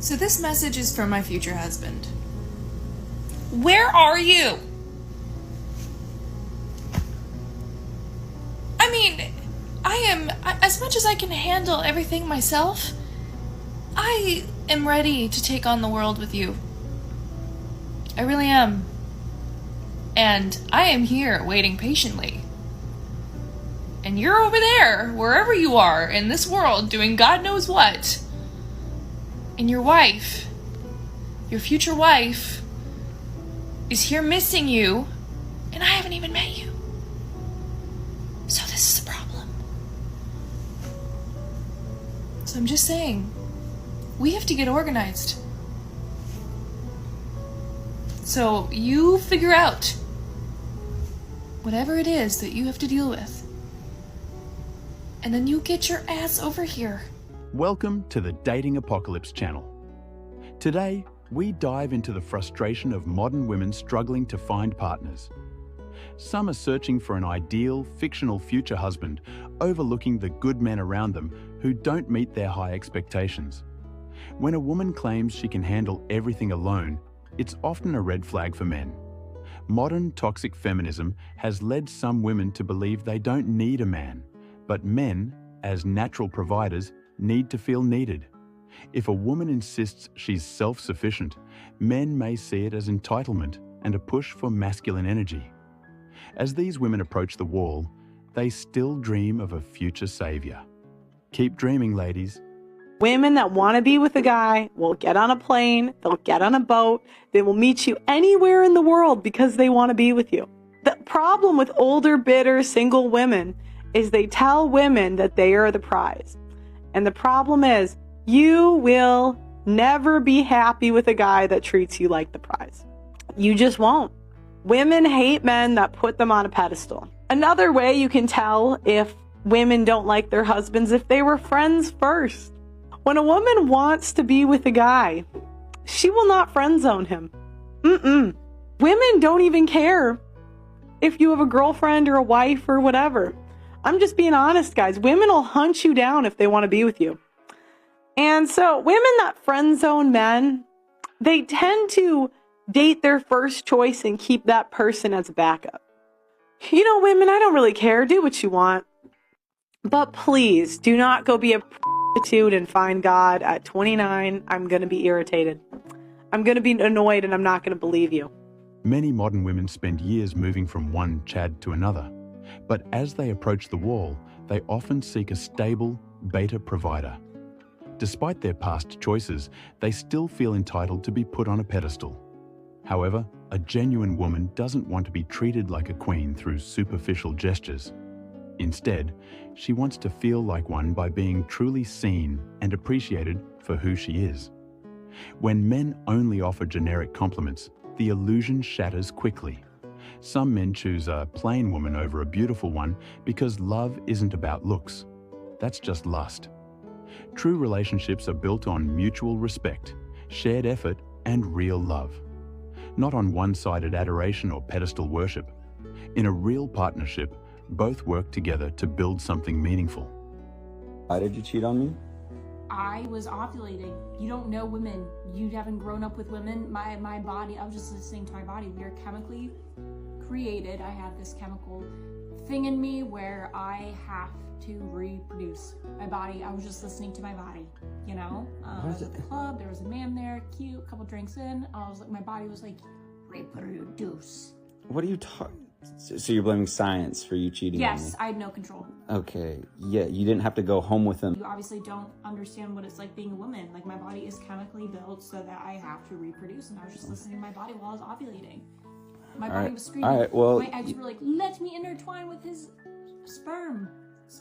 So this message is from my future husband. Where are you? I mean, as much as I can handle everything myself, I am ready to take on the world with you. I really am. And I am here waiting patiently. And you're over there, wherever you are in this world, doing God knows what. And your wife, your future wife, is here missing you, and I haven't even met you. So this is a problem. So I'm just saying, we have to get organized. So you figure out whatever it is that you have to deal with. And then you get your ass over here. Welcome to the Dating Apocalypse channel. Today, we dive into the frustration of modern women struggling to find partners. Some are searching for an ideal, fictional future husband, overlooking the good men around them who don't meet their high expectations. When a woman claims she can handle everything alone, it's often a red flag for men. Modern toxic feminism has led some women to believe they don't need a man, but men, as natural providers, need to feel needed. If a woman insists she's self-sufficient, men may see it as entitlement and a push for masculine energy. As these women approach the wall, they still dream of a future savior. Keep dreaming, ladies. Women that want to be with a guy will get on a plane, they'll get on a boat, they will meet you anywhere in the world because they want to be with you. The problem with older, bitter, single women is they tell women that they are the prize. And the problem is, you will never be happy with a guy that treats you like the prize. You just won't. Women hate men that put them on a pedestal. Another way you can tell if women don't like their husbands if they were friends first. When a woman wants to be with a guy, she will not friend zone him. Women don't even care if you have a girlfriend or a wife or whatever. I'm just being honest, guys. Women will hunt you down if they want to be with you. And so women that friend zone men, they tend to date their first choice and keep that person as a backup. You know, women, I don't really care. Do what you want. But please do not go be a prostitute and find God at 29. I'm going to be irritated. I'm going to be annoyed and I'm not going to believe you. Many modern women spend years moving from one Chad to another. But as they approach the wall, they often seek a stable, beta provider. Despite their past choices, they still feel entitled to be put on a pedestal. However, a genuine woman doesn't want to be treated like a queen through superficial gestures. Instead, she wants to feel like one by being truly seen and appreciated for who she is. When men only offer generic compliments, the illusion shatters quickly. Some men choose a plain woman over a beautiful one because love isn't about looks. That's just lust. True relationships are built on mutual respect, shared effort, and real love. Not on one-sided adoration or pedestal worship. In a real partnership, both work together to build something meaningful. Why did you cheat on me? I was ovulating. You don't know women. You haven't grown up with women. My body, I was just listening to my body. We are chemically created. I have this chemical thing in me where I have to reproduce. My body, I was just listening to my body, you know? I was at the club, there was a man there, cute, a couple drinks in. I was like, my body was like, reproduce. What are you talking? So you're blaming science for you cheating on me? Yes, I had no control. Okay, yeah, you didn't have to go home with him. You obviously don't understand what it's like being a woman. Like, my body is chemically built so that I have to reproduce, and I was just listening to my body while I was ovulating. My body was screaming. All right, well, my eggs were like, let me intertwine with his sperm.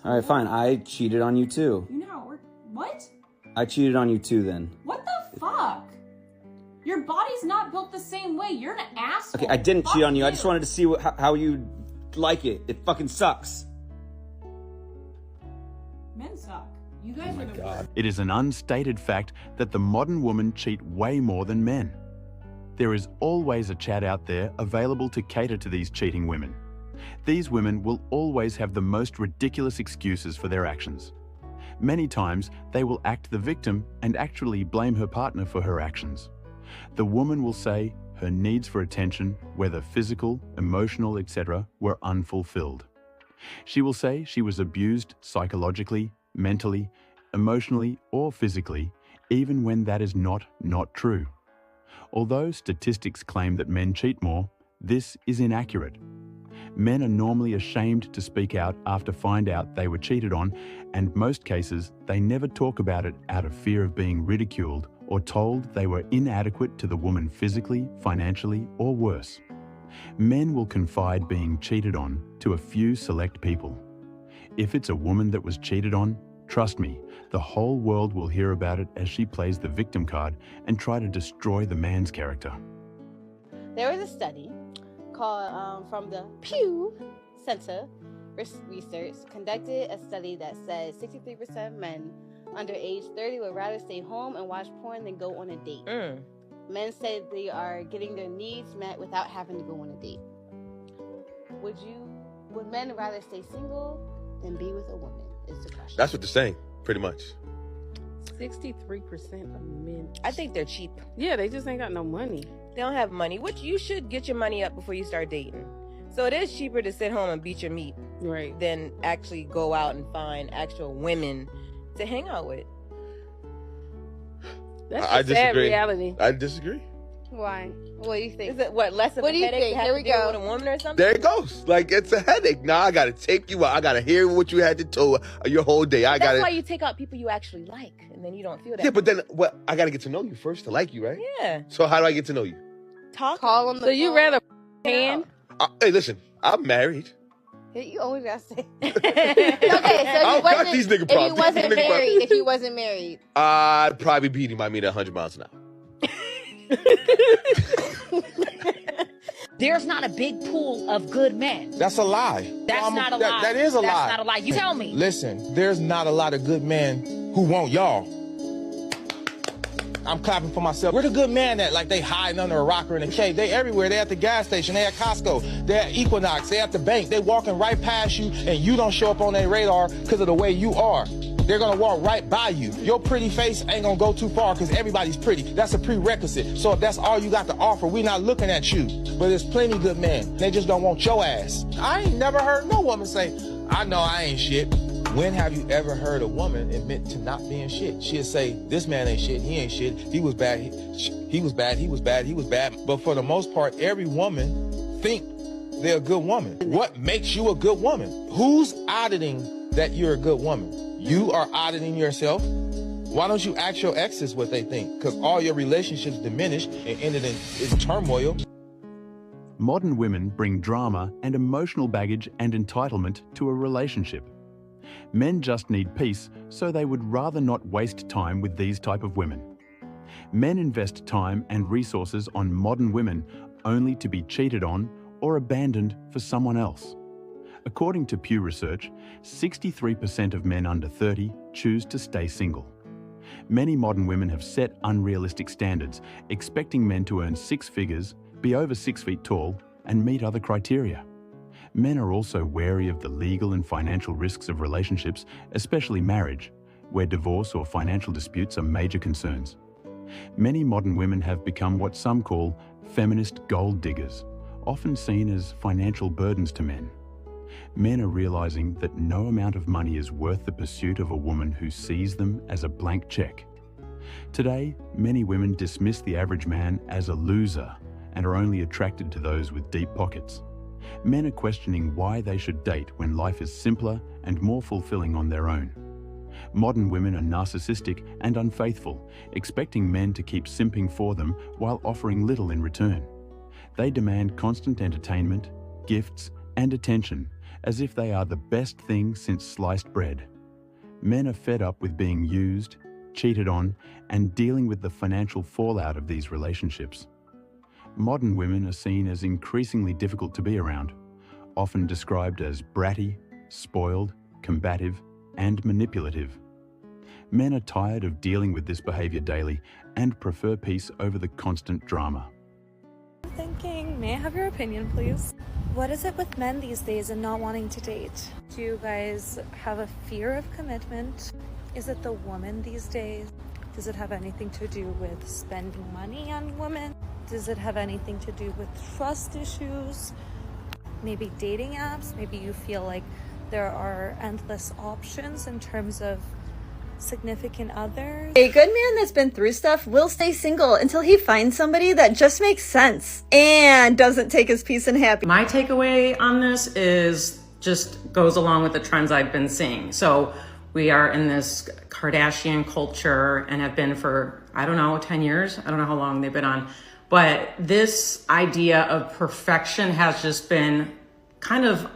All right, fine. I cheated on you too. You know how it works. What? I cheated on you too then. What the fuck? Your body's not built the same way. You're an asshole. Okay, I didn't cheat on you. I just wanted to see how you like it. It fucking sucks. Men suck. You guys are the worst. It is an unstated fact that the modern woman cheat way more than men. There is always a Chad out there available to cater to these cheating women. These women will always have the most ridiculous excuses for their actions. Many times, they will act the victim and actually blame her partner for her actions. The woman will say her needs for attention, whether physical, emotional, etc., were unfulfilled. She will say she was abused psychologically, mentally, emotionally, or physically, even when that is not true. Although statistics claim that men cheat more, this is inaccurate. Men are normally ashamed to speak out after find out they were cheated on, and most cases they never talk about it out of fear of being ridiculed or told they were inadequate to the woman physically, financially, or worse. Men will confide being cheated on to a few select people. If it's a woman that was cheated on, trust me, the whole world will hear about it as she plays the victim card and try to destroy the man's character. There was a study called from the Pew Center Research conducted a study that said 63% of men under age 30 would rather stay home and watch porn than go on a date. Men said they are getting their needs met without having to go on a date. Would men rather stay single than be with a woman is the question. That's what they're saying, pretty much. 63% of men. I think they're cheap. Yeah, they just ain't got no money. They don't have money, which you should get your money up before you start dating. So it is cheaper to sit home and beat your meat, right, than actually go out and find actual women to hang out with. That's I a sad disagree. reality. I disagree. Why? What do you think? Is it less of What a do you headache think? to have Here to we deal go. with a woman or something? There it goes. Like, it's a headache. Now I gotta take you out. I gotta hear what you had to tell your whole day. That's why you take out people you actually like, and then you don't feel that. Yeah, but then I gotta get to know you first to like you, right? Yeah. So how do I get to know you? Call on the So you phone. rather hand? Hey, listen, I'm married. You always gotta say. I don't got these nigga problems. If he wasn't married. I'd probably beat him by me at 100 miles an hour. There's not a big pool of good men. That's a lie. That's not a lie. That is a lie. That's not a lie. You tell me. Listen, there's not a lot of good men who want y'all. I'm clapping for myself. Where the good man at? Like they hiding under a rock or in a cave. They everywhere. They at the gas station. They at Costco. They at Equinox. They at the bank. They walking right past you and you don't show up on their radar because of the way you are. They're gonna walk right by you. Your pretty face ain't gonna go too far because everybody's pretty. That's a prerequisite. So if that's all you got to offer, we not looking at you. But there's plenty good men. They just don't want your ass. I ain't never heard no woman say, I know I ain't shit. When have you ever heard a woman admit to not being shit? She'll say, this man ain't shit, he ain't shit, he was bad, he was bad, he was bad, he was bad. But for the most part, every woman think they're a good woman. What makes you a good woman? Who's auditing that you're a good woman? You are auditing yourself. Why don't you ask your exes what they think? Because all your relationships diminished and ended in turmoil. Modern women bring drama and emotional baggage and entitlement to a relationship. Men just need peace, so they would rather not waste time with these type of women. Men invest time and resources on modern women only to be cheated on or abandoned for someone else. According to Pew research, 63% of men under 30 choose to stay single. Many modern women have set unrealistic standards, expecting men to earn 6 figures, be over 6 feet tall, and meet other criteria. Men are also wary of the legal and financial risks of relationships, especially marriage, where divorce or financial disputes are major concerns. Many modern women have become what some call feminist gold diggers, often seen as financial burdens to men. Men are realizing that no amount of money is worth the pursuit of a woman who sees them as a blank check. Today, many women dismiss the average man as a loser and are only attracted to those with deep pockets. Men are questioning why they should date when life is simpler and more fulfilling on their own. Modern women are narcissistic and unfaithful, expecting men to keep simping for them while offering little in return. They demand constant entertainment, gifts, and attention, as if they are the best thing since sliced bread. Men are fed up with being used, cheated on, and dealing with the financial fallout of these relationships. Modern women are seen as increasingly difficult to be around, often described as bratty, spoiled, combative, and manipulative. Men are tired of dealing with this behavior daily and prefer peace over the constant drama. May I have your opinion, please? What is it with men these days and not wanting to date? Do you guys have a fear of commitment? Is it the woman these days? Does it have anything to do with spending money on women? Does it have anything to do with trust issues? Maybe dating apps? Maybe you feel like there are endless options in terms of significant others. A good man that's been through stuff will stay single until he finds somebody that just makes sense and doesn't take his peace and happiness. My takeaway on this is just goes along with the trends I've been seeing. So we are in this Kardashian culture and have been for, I don't know, 10 years. I don't know how long they've been on. But this idea of perfection has just been kind of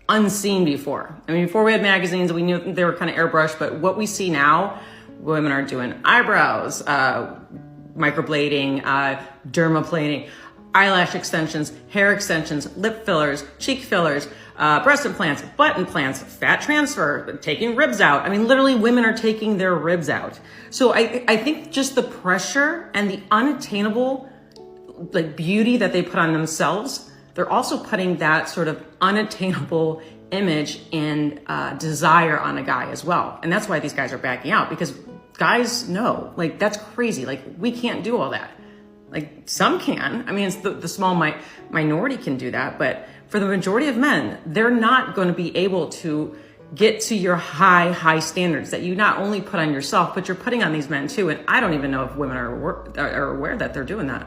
unseen before. I mean, before we had magazines, we knew they were kind of airbrushed, but what we see now, women are doing eyebrows, microblading, dermaplaning, eyelash extensions, hair extensions, lip fillers, cheek fillers, breast implants, butt implants, fat transfer, taking ribs out. I mean, literally women are taking their ribs out. So I think just the pressure and the unattainable like beauty that they put on themselves, they're also putting that sort of unattainable image and desire on a guy as well. And that's why these guys are backing out, because guys know, like, that's crazy. Like, we can't do all that. Like, some can. I mean, it's the small minority can do that. But for the majority of men, they're not going to be able to get to your high standards that you not only put on yourself, but you're putting on these men too. And I don't even know if women are aware that they're doing that.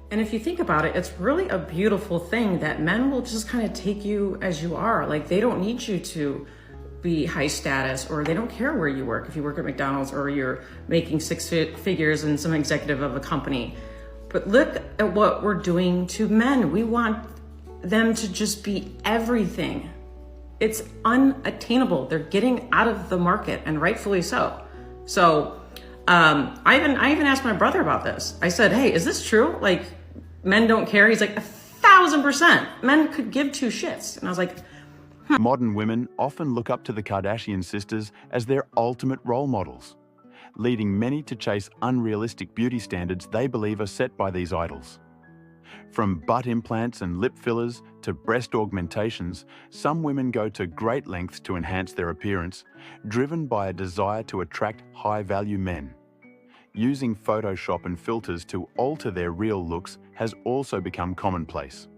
And if you think about it, it's really a beautiful thing that men will just kind of take you as you are. Like, they don't need you to be high status, or they don't care where you work. If you work at McDonald's or you're making six figures and some executive of a company. But look at what we're doing to men. We want them to just be everything. It's unattainable. They're getting out of the market, and rightfully so. So I even asked my brother about this. I said, hey, is this true? Like, men don't care? He's like, 1,000%. Men could give two shits. And I was like, Modern women often look up to the Kardashian sisters as their ultimate role models, leading many to chase unrealistic beauty standards they believe are set by these idols. From butt implants and lip fillers to breast augmentations, some women go to great lengths to enhance their appearance, driven by a desire to attract high-value men. Using Photoshop and filters to alter their real looks has also become commonplace.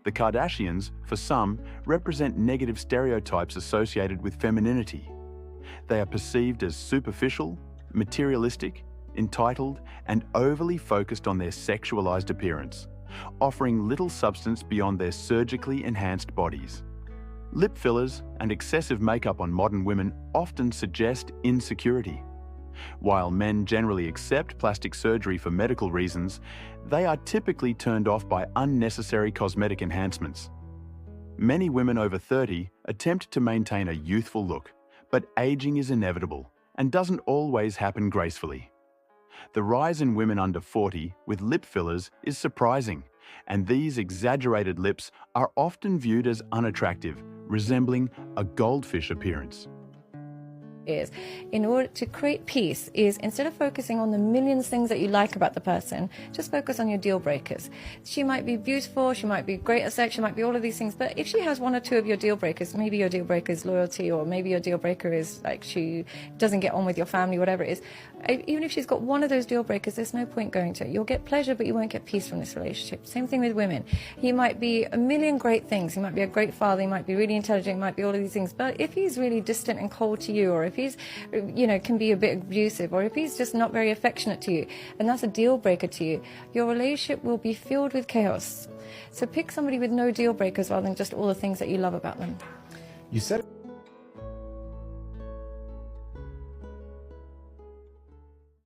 The Kardashians, for some, represent negative stereotypes associated with femininity. They are perceived as superficial, materialistic, entitled, and overly focused on their sexualized appearance, offering little substance beyond their surgically enhanced bodies. Lip fillers and excessive makeup on modern women often suggest insecurity. While men generally accept plastic surgery for medical reasons, they are typically turned off by unnecessary cosmetic enhancements. Many women over 30 attempt to maintain a youthful look, but aging is inevitable and doesn't always happen gracefully. The rise in women under 40 with lip fillers is surprising, and these exaggerated lips are often viewed as unattractive, resembling a goldfish appearance. Is in order to create peace is, instead of focusing on the millions things that you like about the person, just focus on your deal breakers. She might be beautiful, she might be great at sex, she might be all of these things, but if she has one or two of your deal breakers, maybe your deal breaker is loyalty, or maybe your deal breaker is like she doesn't get on with your family, whatever it is, even if she's got one of those deal breakers, there's no point going to it. You'll get pleasure, but you won't get peace from this relationship. Same thing with women. He might be a million great things. He might be a great father, he might be really intelligent, he might be all of these things, but if he's really distant and cold to you, or if he's, can be a bit abusive, or if he's just not very affectionate to you, and that's a deal breaker to you, your relationship will be filled with chaos. So pick somebody with no deal breakers rather than just all the things that you love about them. You said